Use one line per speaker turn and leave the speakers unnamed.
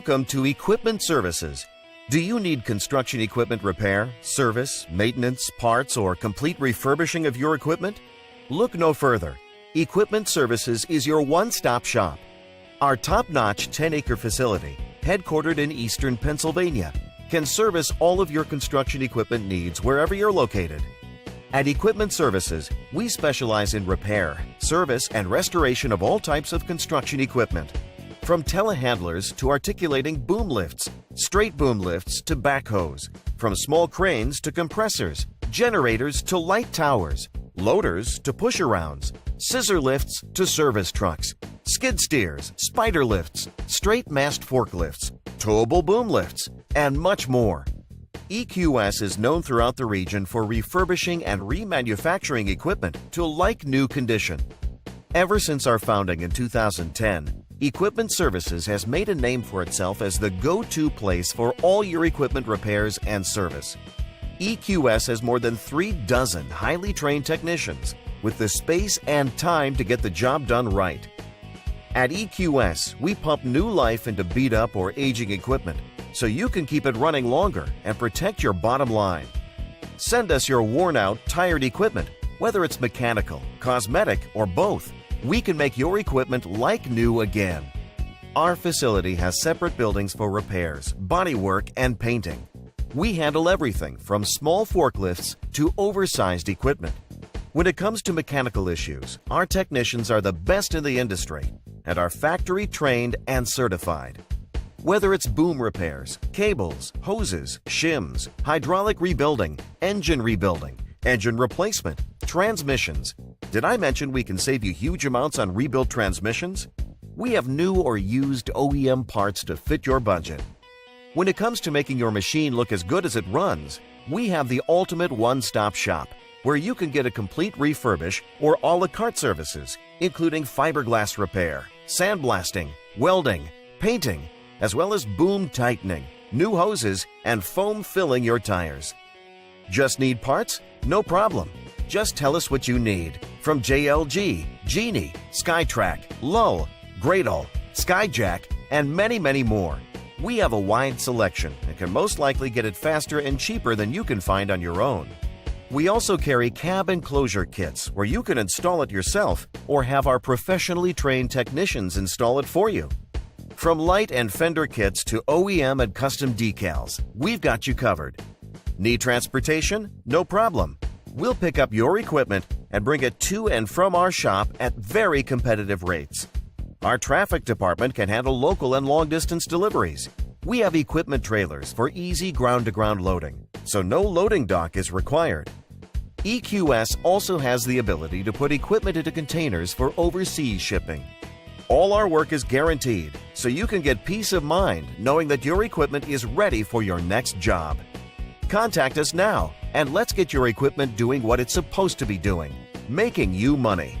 Welcome to Equipment Services. Do you need construction equipment repair, service, maintenance, parts, or complete refurbishing of your equipment? Look no further. Equipment Services is your one-stop shop. Our top-notch 10-acre facility, headquartered in eastern Pennsylvania, can service all of your construction equipment needs wherever you're located. At Equipment Services, we specialize in repair, service, and restoration of all types of construction equipment. From telehandlers to articulating boom lifts, straight boom lifts to backhoes, from small cranes to compressors, generators to light towers, loaders to push-arounds, scissor lifts to service trucks, skid steers, spider lifts, straight mast forklifts, towable boom lifts, and much more. EQS is known throughout the region for refurbishing and remanufacturing equipment to like-new condition. Ever since our founding in 2010, Equipment Services has made a name for itself as the go-to place for all your equipment repairs and service. EQS has more than 36 highly trained technicians with the space and time to get the job done right. At EQS, we pump new life into beat-up or aging equipment so you can keep it running longer and protect your bottom line. Send us your worn-out, tired equipment, whether it's mechanical, cosmetic, or both. We can make your equipment like new again. Our facility has separate buildings for repairs, bodywork, and painting. We handle everything from small forklifts to oversized equipment. When it comes to mechanical issues, our technicians are the best in the industry and are factory trained and certified. Whether it's boom repairs, cables, hoses, shims, hydraulic rebuilding, engine replacement, transmissions. Did I mention we can save you huge amounts on rebuilt transmissions? We have new or used OEM parts to fit your budget. When it comes to making your machine look as good as it runs, we have the ultimate one-stop shop where you can get a complete refurbish or a la carte services, including fiberglass repair, sandblasting, welding, painting, as well as boom tightening, new hoses, and foam filling your tires. Just need parts? No problem. Just tell us what you need from JLG, Genie, SkyTrack, Lull, Gradle, Skyjack, and many, many more. We have a wide selection and can most likely get it faster and cheaper than you can find on your own. We also carry cab enclosure kits where you can install it yourself or have our professionally trained technicians install it for you. From light and fender kits to OEM and custom decals, we've got you covered. Need transportation? No problem. We'll pick up your equipment and bring it to and from our shop at very competitive rates. Our traffic department can handle local and long-distance deliveries. We have equipment trailers for easy ground-to-ground loading, so no loading dock is required. EQS also has the ability to put equipment into containers for overseas shipping. All our work is guaranteed, so you can get peace of mind knowing that your equipment is ready for your next job. Contact us now and let's get your equipment doing what it's supposed to be doing, making you money.